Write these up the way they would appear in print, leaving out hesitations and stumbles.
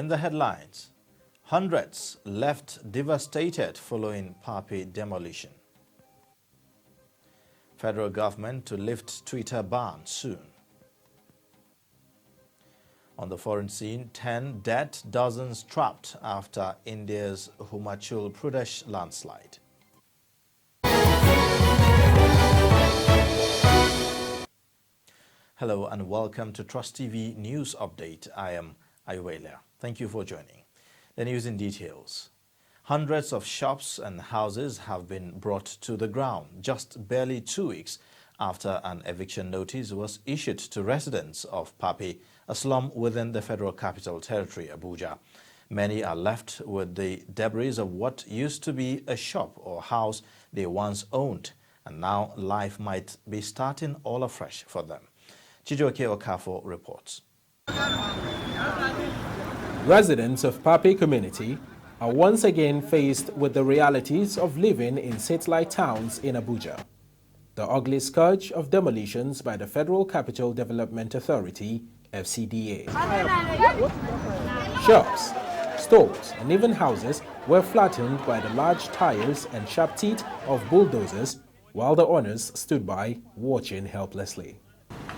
In the headlines, hundreds left devastated following Mpape demolition. Federal government to lift Twitter ban soon. On the foreign scene, 10 dead, dozens trapped after India's Himachal Pradesh landslide. Hello and welcome to Trust TV News Update. I am Ayuela. Thank you for joining. The news in details. Hundreds of shops and houses have been brought to the ground just barely 2 weeks after an eviction notice was issued to residents of Mpape, a slum within the Federal Capital Territory, Abuja. Many are left with the debris of what used to be a shop or house they once owned, and now life might be starting all afresh for them. Chijoke Okafo reports. Residents of Mpape community are once again faced with the realities of living in satellite towns in Abuja. The ugly scourge of demolitions by the Federal Capital Development Authority, FCDA. Shops, stores, and even houses were flattened by the large tires and sharp teeth of bulldozers, while the owners stood by watching helplessly.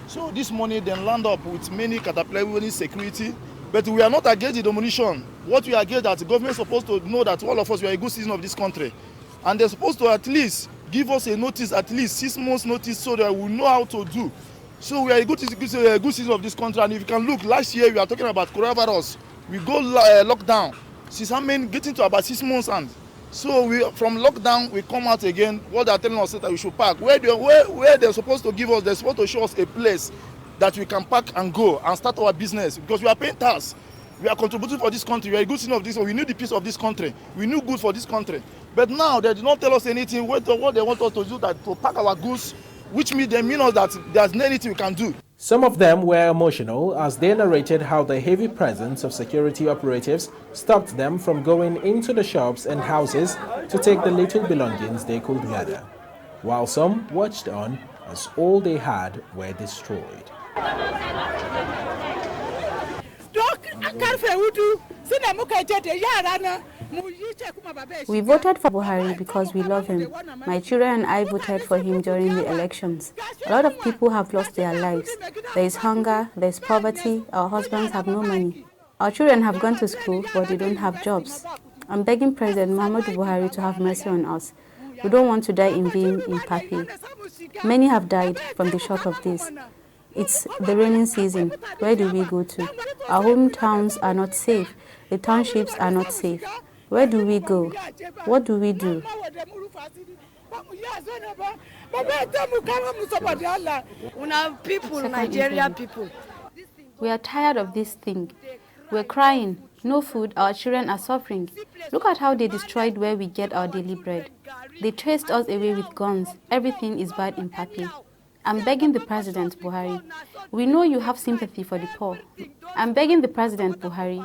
So this morning they land up with many caterpillar security, but we are not against the demolition. What we are against that the government is supposed to know that all of us we are a good citizen of this country, and they're supposed to at least give us a notice, at least 6 months notice, so that we know how to do. So we are a good citizen of this country, and if you can look, last year we are talking about coronavirus. We go lockdown. Since I mean getting to about 6 months, and so from lockdown we come out again. What they are telling us is that we should park. Where they're supposed to give us, they're supposed to show us a place that we can park and go and start our business, because we are paying tax. We are contributing for this country. We are a good citizen of this. We need the peace of this country. We need good for this country. But now they do not tell us anything. What they want us to do, that to pack our goods, which means they mean us that there's nothing we can do. Some of them were emotional as they narrated how the heavy presence of security operatives stopped them from going into the shops and houses to take the little belongings they could gather, while some watched on as all they had were destroyed. We voted for Buhari because we love him. My children and I voted for him during the elections. A lot of people have lost their lives. There is hunger, there is poverty, our husbands have no money. Our children have gone to school, but they don't have jobs. I'm begging President Muhammadu Buhari to have mercy on us. We don't want to die in vain in Mpape. Many have died from the shock of this. It's the raining season. Where do we go to? Our hometowns are not safe. The townships are not safe. Where do we go? What do we do? Nigeria people. We are tired of this thing. We're crying. No food. Our children are suffering. Look at how they destroyed where we get our daily bread. They chased us away with guns. Everything is bad in Mpape. I'm begging the President Buhari. We know you have sympathy for the poor. I'm begging the President Buhari.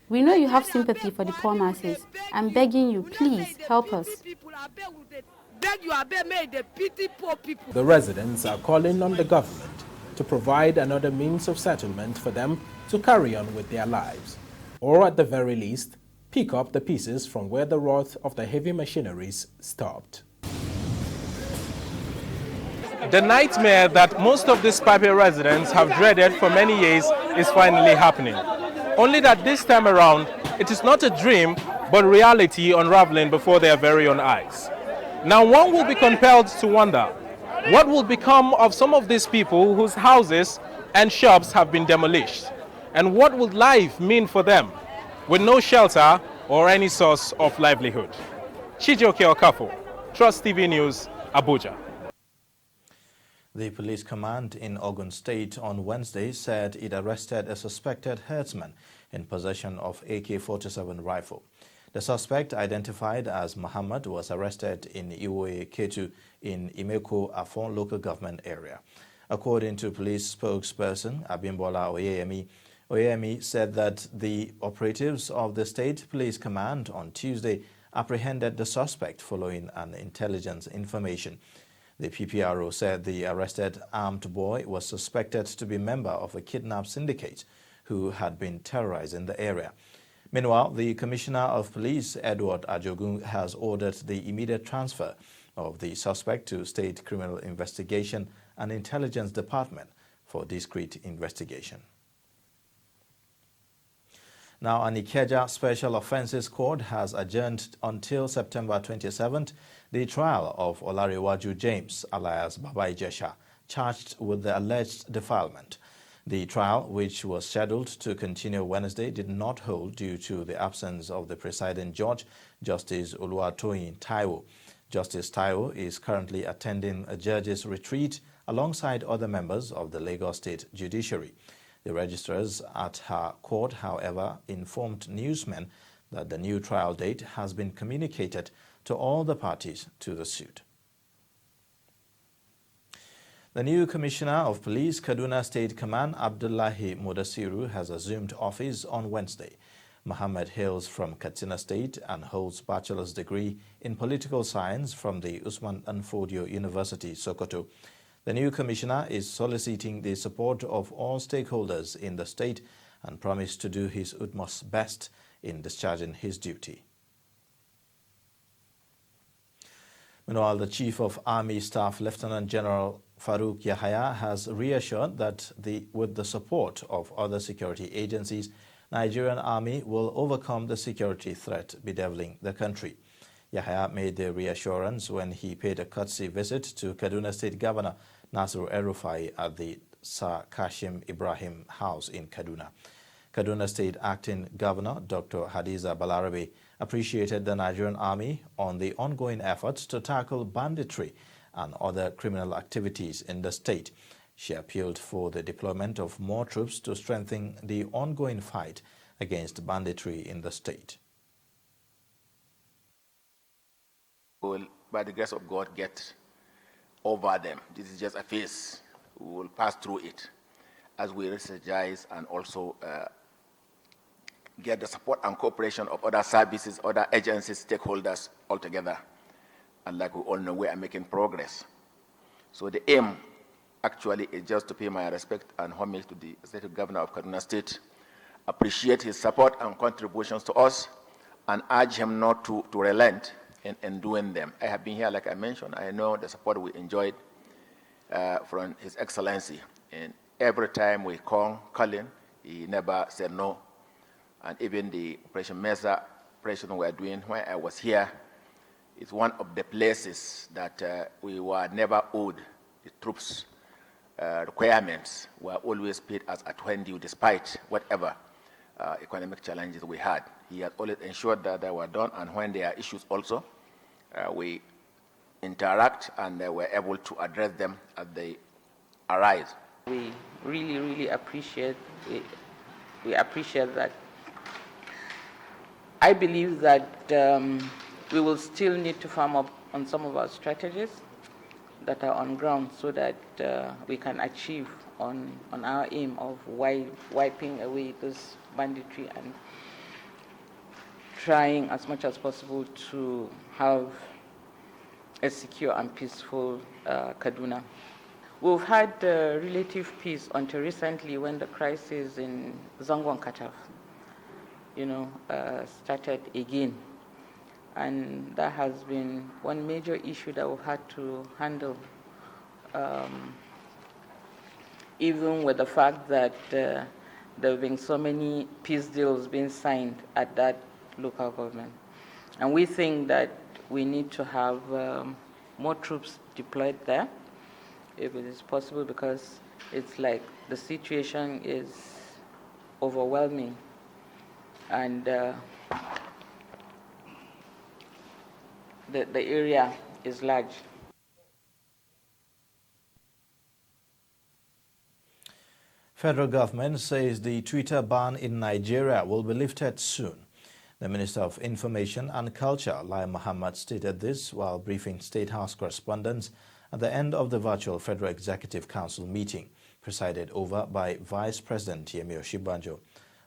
We know you have sympathy for the poor masses. I'm begging you, please help us. The residents are calling on the government to provide another means of settlement for them to carry on with their lives, or at the very least, pick up the pieces from where the wrath of the heavy machineries stopped. The nightmare that most of these Mpape residents have dreaded for many years is finally happening. Only that this time around, it is not a dream, but reality unraveling before their very own eyes. Now one will be compelled to wonder, what will become of some of these people whose houses and shops have been demolished? And what would life mean for them with no shelter or any source of livelihood? Chijoke Okafo, Trust TV News, Abuja. The police command in Ogun State on Wednesday said it arrested a suspected herdsman in possession of AK-47 rifle. The suspect, identified as Muhammad, was arrested in Iwoye Ketu in Imeko Afon local government area. According to police spokesperson Abimbola Oyeyemi said that the operatives of the State Police Command on Tuesday apprehended the suspect following an intelligence information. The PPRO said the arrested armed boy was suspected to be a member of a kidnap syndicate who had been terrorizing the area. Meanwhile, the Commissioner of Police, Edward Ajogun, has ordered the immediate transfer of the suspect to State Criminal Investigation and Intelligence Department for discreet investigation. Now, an Ikeja Special Offences Court has adjourned until September 27th the trial of Olariwaju James, alias Babajide, charged with the alleged defilement. The trial, which was scheduled to continue Wednesday, did not hold due to the absence of the presiding judge, Justice Oluwatoyin Taiwo. Justice Taiwo is currently attending a judge's retreat alongside other members of the Lagos State Judiciary. The registrars at her court, however, informed newsmen that the new trial date has been communicated to all the parties to the suit. The new Commissioner of Police, Kaduna State Command, Abdullahi Mudasiru, has assumed office on Wednesday. Mohammed hails from Katsina State and holds bachelor's degree in political science from the Usman Danfodio University, Sokoto. The new commissioner is soliciting the support of all stakeholders in the state and promised to do his utmost best in discharging his duty. Meanwhile, the Chief of Army Staff, Lieutenant General Farouk Yahaya, has reassured that with the support of other security agencies, Nigerian Army will overcome the security threat bedeviling the country. Yahaya made the reassurance when he paid a courtesy visit to Kaduna State Governor Nasiru El-Rufai at the Sir Kashim Ibrahim House in Kaduna. Kaduna State Acting Governor Dr. Hadiza Balarabe appreciated the Nigerian Army on the ongoing efforts to tackle banditry and other criminal activities in the state. She appealed for the deployment of more troops to strengthen the ongoing fight against banditry in the state. We will, by the grace of God, get over them. This is just a phase. We will pass through it as we strategize and also get the support and cooperation of other services, other agencies, stakeholders altogether. And like we all know, we are making progress. So the aim actually is just to pay my respect and homage to the State Governor of Kaduna State, appreciate his support and contributions to us, and urge him not to relent in doing them. I have been here, like I mentioned. I know the support we enjoyed from His Excellency. And every time we call him, he never said no. And even the Operation Mesa operation we are doing when I was here, it's one of the places that we were never owed the troops' requirements were always paid as at when due, despite whatever economic challenges we had. He has always ensured that they were done, and when there are issues also, we interact and we're able to address them as they arise. We really appreciate we appreciate that. I believe that we will still need to firm up on some of our strategies that are on ground so that we can achieve on our aim of wiping away this banditry and trying as much as possible to have a secure and peaceful Kaduna. We've had relative peace until recently when the crisis in Zango and Kataf, started again. And that has been one major issue that we've had to handle, even with the fact that there have been so many peace deals being signed at that local government. And we think that we need to have more troops deployed there, if it is possible, because it's like the situation is overwhelming. And the area is large. Federal government says the Twitter ban in Nigeria will be lifted soon. The Minister of Information and Culture, Lai Mohammed, stated this while briefing State House correspondents at the end of the virtual Federal Executive Council meeting, presided over by Vice President Yemi Osinbajo.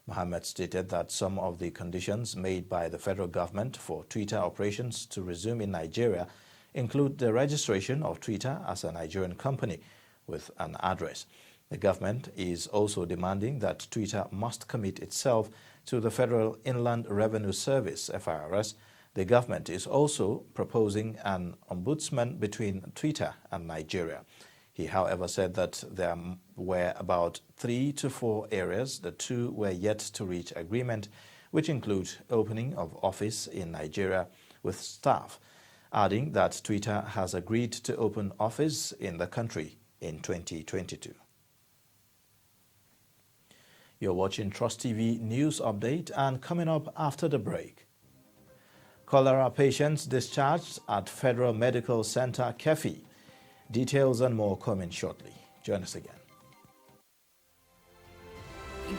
Mohammed stated that some of the conditions made by the federal government for Twitter operations to resume in Nigeria include the registration of Twitter as a Nigerian company with an address. The government is also demanding that Twitter must commit itself to the Federal Inland Revenue Service, FIRS. The government is also proposing an ombudsman between Twitter and Nigeria. He, however, said that there were about 3 to 4 areas the two were yet to reach agreement, which include opening of office in Nigeria with staff, adding that Twitter has agreed to open office in the country in 2022. You're watching TrustTV News Update, and coming up after the break. Cholera patients discharged at Federal Medical Center, Kefi. Details and more coming shortly. Join us again.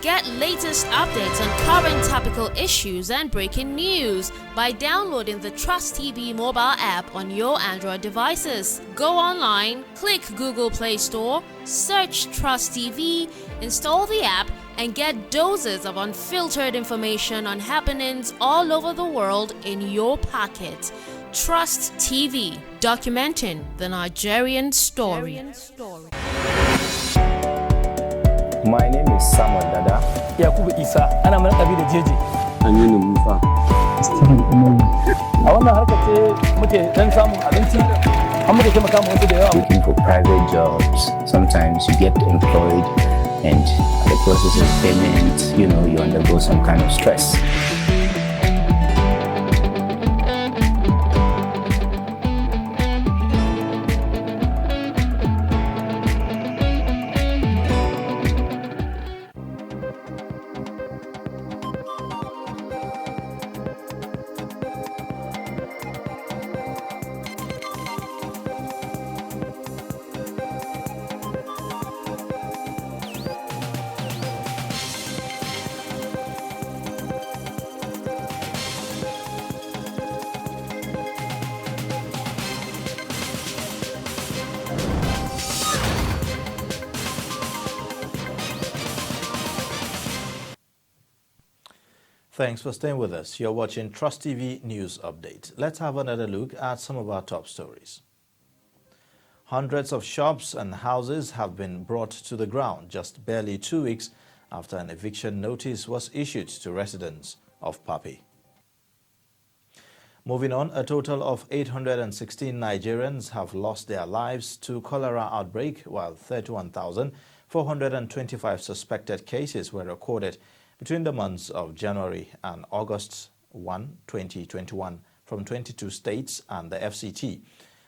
Get latest updates on current topical issues and breaking news by downloading the TrustTV mobile app on your Android devices. Go online, click Google Play Store, search TrustTV, install the app, and get doses of unfiltered information on happenings all over the world in your pocket. TrustTV, documenting the Nigerian story. My name is Samuel Dada. Yakubu Isa, ana mana kabila jeje. Aminu Musa. A wannan harkar ce muke dan samun abinci, an muke taimaka mu wasu da yawa. Looking for private jobs. Sometimes you get employed and the process of payment, you undergo some kind of stress. Thanks for staying with us. You're watching TrustTV News Update. Let's have another look at some of our top stories. Hundreds of shops and houses have been brought to the ground just barely 2 weeks after an eviction notice was issued to residents of Mpape. Moving on, a total of 816 Nigerians have lost their lives to cholera outbreak, while 31,425 suspected cases were recorded between the months of January and August 1, 2021 from 22 states and the FCT.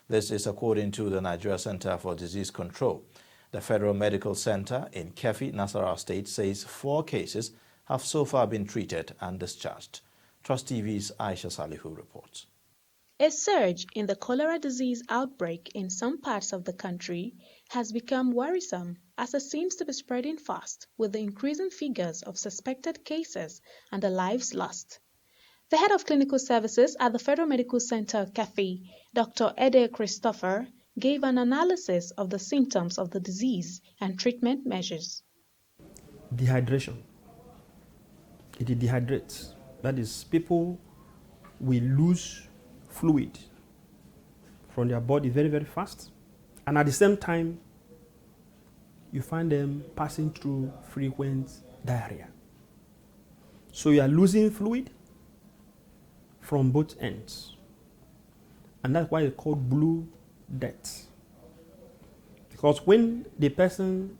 This is according to the Nigeria Center for Disease Control. The Federal Medical Center in Kefi, Nasarawa State, says 4 cases have so far been treated and discharged. Trust TV's Aisha Salihu reports. A surge in the cholera disease outbreak in some parts of the country has become worrisome as it seems to be spreading fast with the increasing figures of suspected cases and the lives lost. The head of clinical services at the Federal Medical Center, Kefi, Dr. Ede Christopher, gave an analysis of the symptoms of the disease and treatment measures. Dehydration. It dehydrates. That is, people will lose fluid from their body very, very fast. And at the same time, you find them passing through frequent diarrhea. So you are losing fluid from both ends. And that's why it's called blue death. Because when the person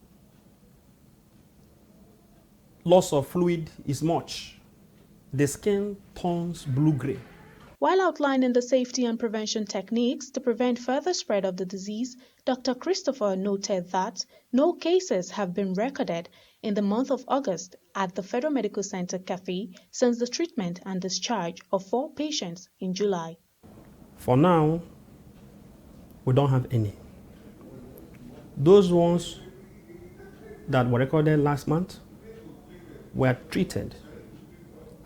loss of fluid is much, the skin turns blue-gray. While outlining the safety and prevention techniques to prevent further spread of the disease, Dr. Christopher noted that no cases have been recorded in the month of August at the Federal Medical Center Kefi since the treatment and discharge of 4 patients in July. For now, we don't have any. Those ones that were recorded last month were treated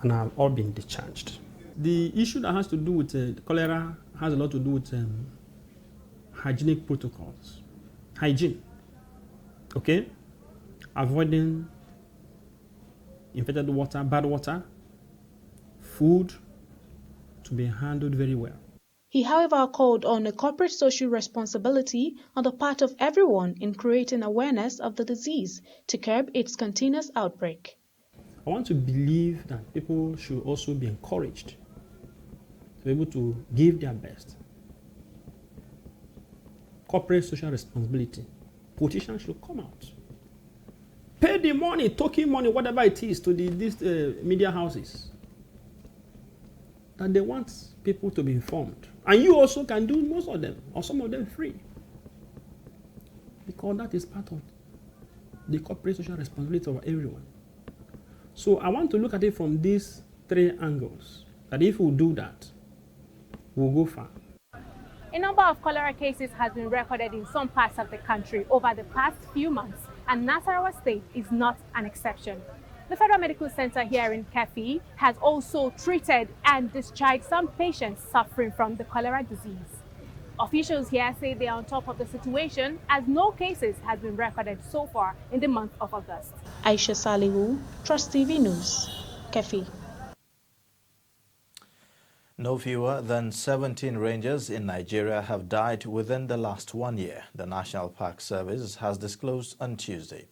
and have all been discharged. The issue that has to do with cholera has a lot to do with hygienic protocols. Hygiene, okay? Avoiding infected water, bad water, food to be handled very well. He, however, called on a corporate social responsibility on the part of everyone in creating awareness of the disease to curb its continuous outbreak. I want to believe that people should also be encouraged to be able to give their best. Corporate social responsibility. Politicians should come out. Pay the money, token money, whatever it is, to these media houses. And they want people to be informed. And you also can do most of them, or some of them free. Because that is part of the corporate social responsibility of everyone. So I want to look at it from these three angles. That if we do that, we'll go far. A number of cholera cases has been recorded in some parts of the country over the past few months, and Nasarawa State is not an exception. The Federal Medical Center here in Kefi has also treated and discharged some patients suffering from the cholera disease. Officials here say they are on top of the situation as no cases has been recorded so far in the month of August. Aisha Salihu, TrustTV News, Kefi. No fewer than 17 rangers in Nigeria have died within the last 1 year, the National Park Service has disclosed on Tuesday.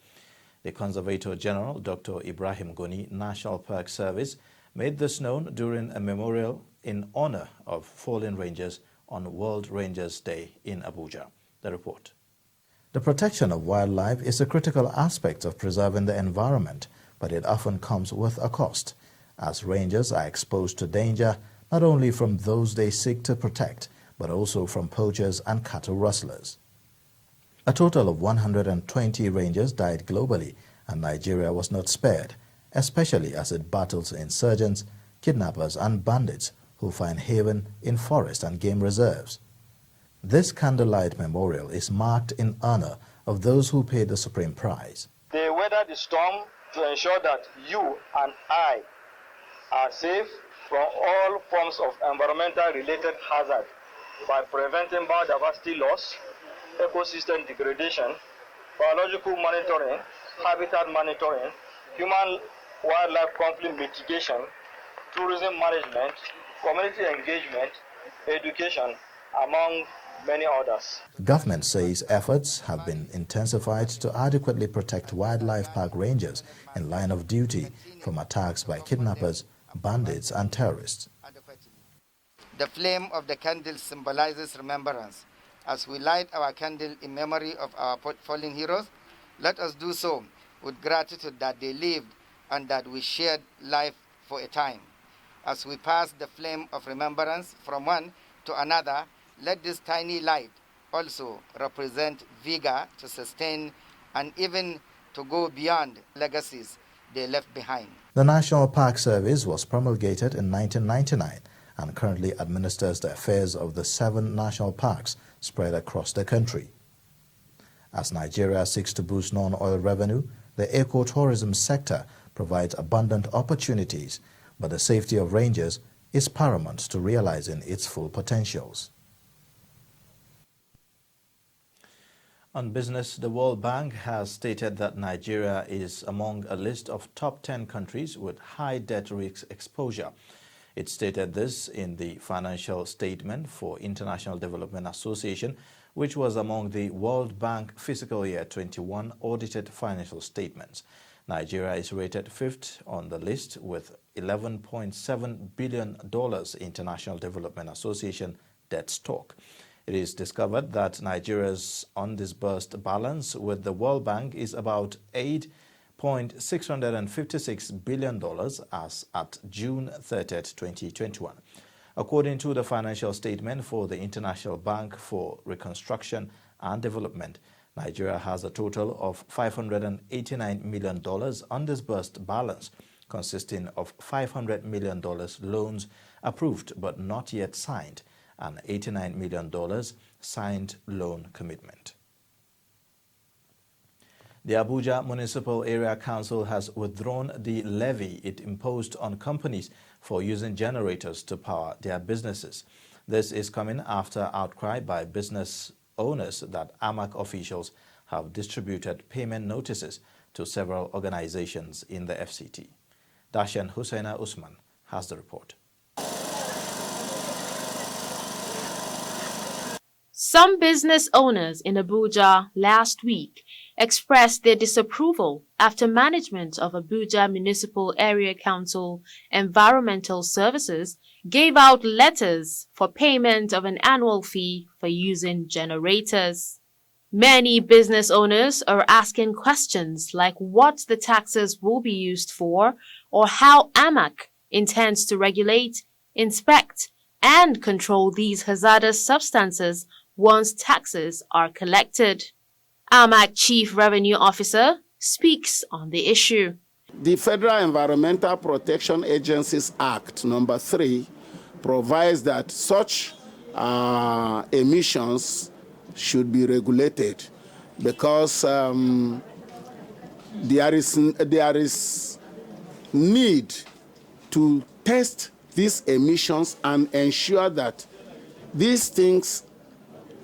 The Conservator General, Dr. Ibrahim Goni, National Park Service, made this known during a memorial in honor of fallen rangers on World Rangers Day in Abuja. The report. The protection of wildlife is a critical aspect of preserving the environment, but it often comes with a cost, as rangers are exposed to danger not only from those they seek to protect, but also from poachers and cattle rustlers. A total of 120 rangers died globally, and Nigeria was not spared, especially as it battles insurgents, kidnappers and bandits who find haven in forest and game reserves. This candlelight memorial is marked in honor of those who paid the supreme price. They weathered the storm to ensure that you and I are safe from all forms of environmental-related hazard by preventing biodiversity loss, ecosystem degradation, biological monitoring, habitat monitoring, human-wildlife conflict mitigation, tourism management, community engagement, education, among many others. Government says efforts have been intensified to adequately protect wildlife park rangers in line of duty from attacks by kidnappers, bandits and terrorists. The flame of the candle symbolizes remembrance. As we light our candle in memory of our fallen heroes, let us do so with gratitude that they lived and that we shared life for a time. As we pass the flame of remembrance from one to another, let this tiny light also represent vigor to sustain and even to go beyond legacies they left behind. The National Park Service was promulgated in 1999 and currently administers the affairs of the 7 national parks spread across the country. As Nigeria seeks to boost non-oil revenue, the ecotourism sector provides abundant opportunities, but the safety of rangers is paramount to realizing its full potentials. On business, the World Bank has stated that Nigeria is among a list of top 10 countries with high debt risk exposure. It stated this in the financial statement for International Development Association, which was among the World Bank fiscal year 21 audited financial statements. Nigeria is rated 5th on the list with $11.7 billion International Development Association debt stock. It is discovered that Nigeria's undisbursed balance with the World Bank is about $8.656 billion as at June 30, 2021. According to the financial statement for the International Bank for Reconstruction and Development, Nigeria has a total of $589 million undisbursed balance, consisting of $500 million loans approved but not yet signed, and $89 million signed loan commitment. The Abuja Municipal Area Council has withdrawn the levy it imposed on companies for using generators to power their businesses. This is coming after outcry by business owners that AMAC officials have distributed payment notices to several organizations in the FCT. Dashan Hussaina Usman has the report. Some business owners in Abuja last week expressed their disapproval after management of Abuja Municipal Area Council Environmental Services gave out letters for payment of an annual fee for using generators. Many business owners are asking questions like what the taxes will be used for or how AMAC intends to regulate, inspect, and control these hazardous substances once taxes are collected. AMAC Chief Revenue Officer speaks on the issue. The Federal Environmental Protection Agencies Act number 3 provides that such emissions should be regulated because there is need to test these emissions and ensure that these things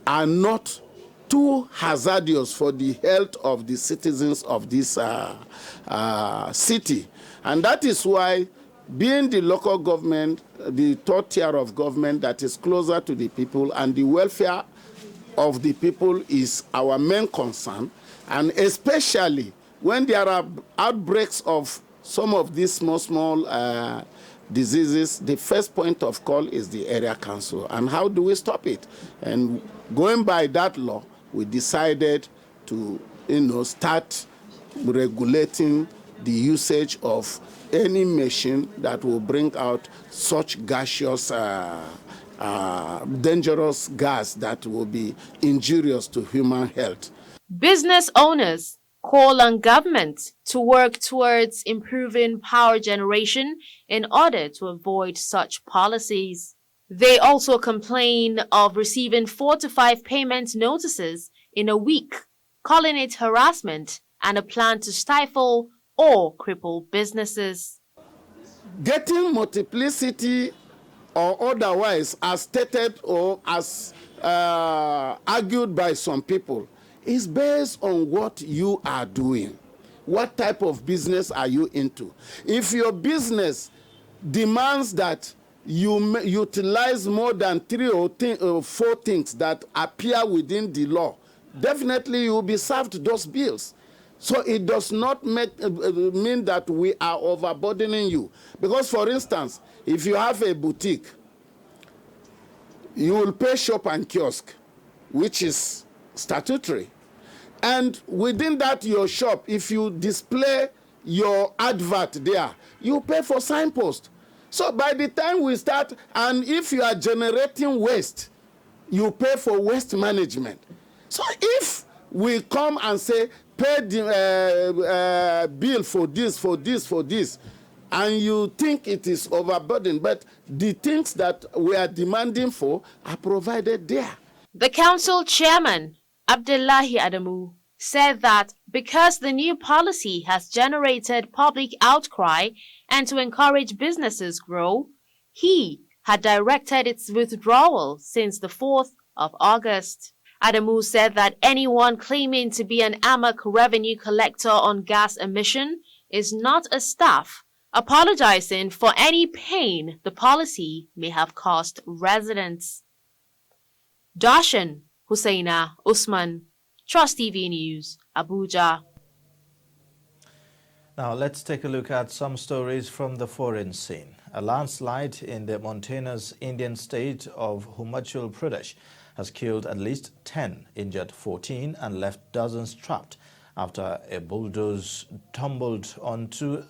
are not too hazardous for the health of the citizens of this city. And that is why, being the local government, the third tier of government that is closer to the people, and the welfare of the people is our main concern, and especially when there are outbreaks of some of these small diseases, the first point of call is the area council. And how do we stop it? And going by that law, we decided to, start regulating the usage of any machine that will bring out such gaseous, dangerous gas that will be injurious to human health. Business owners call on government to work towards improving power generation in order to avoid such policies. They also complain of receiving 4 to 5 payment notices in a week, calling it harassment and a plan to stifle or cripple businesses. Getting multiplicity or otherwise, as stated or as argued by some people, is based on what you are doing. What type of business are you into? If your business demands that you utilize more than 3 or 4 things that appear within the law, definitely you will be served those bills. So it does not mean that we are overburdening you. Because, for instance, if you have a boutique, you will pay shop and kiosk, which is statutory. And within that, your shop, if you display your advert there, you pay for signpost. So by the time we start, and if you are generating waste, you pay for waste management. So if we come and say, pay the bill for this, and you think it is overburdened, but the things that we are demanding for are provided there. The council chairman, Abdullahi Adamu, said that because the new policy has generated public outcry and to encourage businesses grow, he had directed its withdrawal since the 4th of August. Adamu said that anyone claiming to be an AMAC revenue collector on gas emission is not a staff, apologizing for any pain the policy may have caused residents. Darshan Hussaina Usman, TrustTV News, Abuja. Now let's take a look at some stories from the foreign scene. A landslide in the mountainous Indian state of Himachal Pradesh has killed at least 10, injured 14, and left dozens trapped after a bulldozer tumbled onto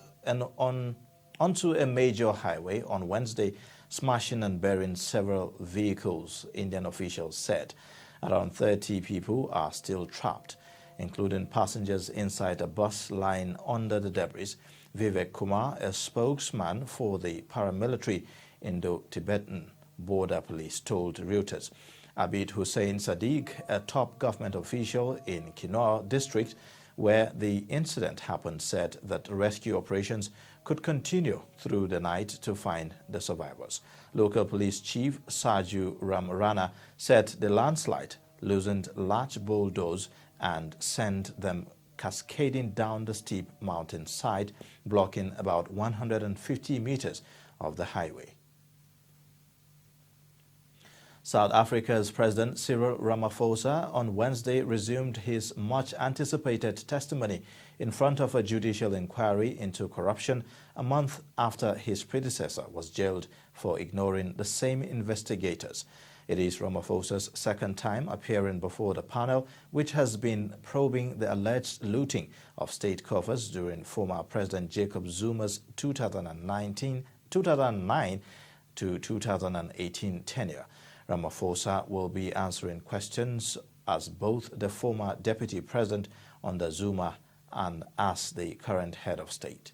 a major highway on Wednesday, smashing and burying several vehicles, Indian officials said. Around 30 people are still trapped, including passengers inside a bus lying under the debris. Vivek Kumar, a spokesman for the paramilitary Indo-Tibetan Border Police, told Reuters. Abid Hussain Sadiq, a top government official in Kano district where the incident happened, said that rescue operations could continue through the night to find the survivors. Local police chief Saju Ramrana said the landslide loosened large bulldozers and sent them cascading down the steep mountainside, blocking about 150 meters of the highway. South Africa's President Cyril Ramaphosa on Wednesday resumed his much-anticipated testimony in front of a judicial inquiry into corruption a month after his predecessor was jailed for ignoring the same investigators. It is Ramaphosa's second time appearing before the panel, which has been probing the alleged looting of state coffers during former President Jacob Zuma's 2009 to 2018 tenure. Ramaphosa will be answering questions as both the former deputy president under Zuma and as the current head of state.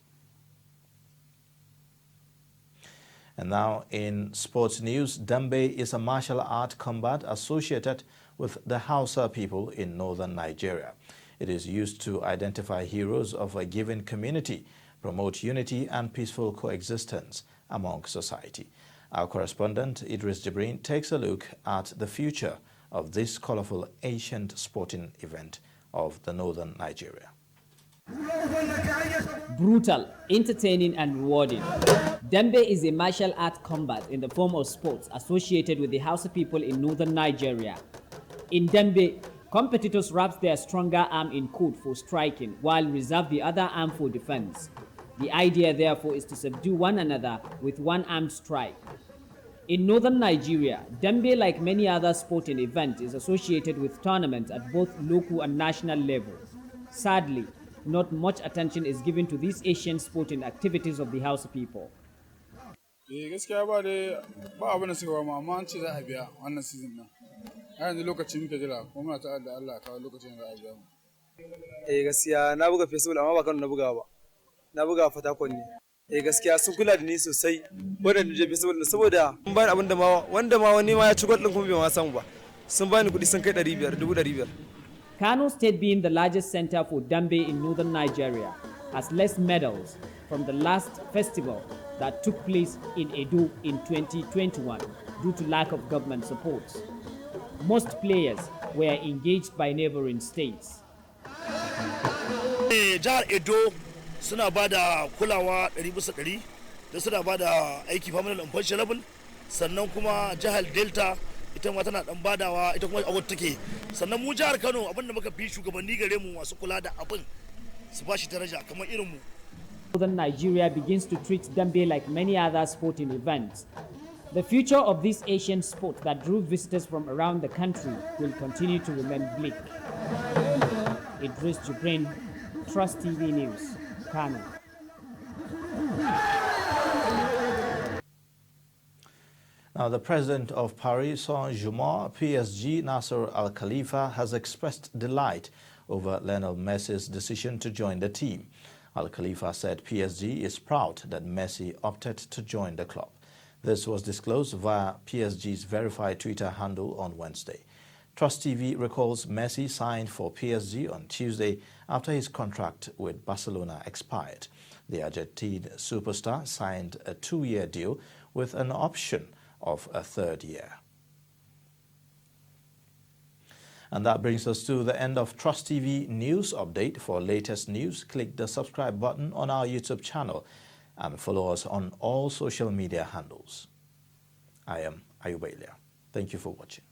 And now in sports news, Dembe is a martial art combat associated with the Hausa people in northern Nigeria. It is used to identify heroes of a given community, promote unity and peaceful coexistence among society. Our correspondent Idris Jibrin takes a look at the future of this colorful ancient sporting event of the northern Nigeria. Brutal, entertaining and rewarding. Dembe is a martial art combat in the form of sports associated with the Hausa people in northern Nigeria. In Dembe, competitors wrap their stronger arm in coat for striking while reserve the other arm for defense. The idea, therefore, is to subdue one another with one-armed strike. In northern Nigeria, Dembe, like many other sporting events, is associated with tournaments at both local and national level. Sadly, not much attention is given to these ancient sporting activities of the Hausa people. Gaskiya ba abin da suka ba mu amma an ce za a biya wannan season nan. A yanzu lokacin muke jira kuma muna ta'adda Allah kawo lokacin da za a biya mu. Gaskiya na buga festival amma ba Kano na buga ba. Na buga Fatakon ne. Gaskiya sun kula da ni sosai wannan je festival din saboda sun bani abin da ma wanda ma wani ma ya ci gold din kuma bai ma samu ba. Sun bani kuɗi sun kai 500,000. Kano State, being the largest center for Dembe in northern Nigeria, has less medals from the last festival that took place in Edo in 2021 due to lack of government support. Most players were engaged by neighboring states. Jihar Edo suna ba da kulawa 100% da suna ba da aiki permanent and pensionable, sannan kuma jihar Delta ita ma tana dan badawa, ita kuma a take. Sannan mu jihar Kano abinda muka fi shugabanni gare mu masu kula da abin su ba shi daraja kamar irin mu. Northern Nigeria begins to treat Dembe like many other sporting events. The future of this Asian sport that drew visitors from around the country will continue to remain bleak. Idris Jibrin, TrustTV News, Kano. Now, the president of Paris Saint-Germain, PSG, Nasser Al-Khalifa, has expressed delight over Lionel Messi's decision to join the team. Al-Khalifa said PSG is proud that Messi opted to join the club. This was disclosed via PSG's verified Twitter handle on Wednesday. TrustTV recalls Messi signed for PSG on Tuesday after his contract with Barcelona expired. The Argentine superstar signed a 2-year deal with an option of a 3rd year. And that brings us to the end of TrustTV News Update. For latest news, click the subscribe button on our YouTube channel and follow us on all social media handles. I am Ayuba Ilia. Thank you for watching.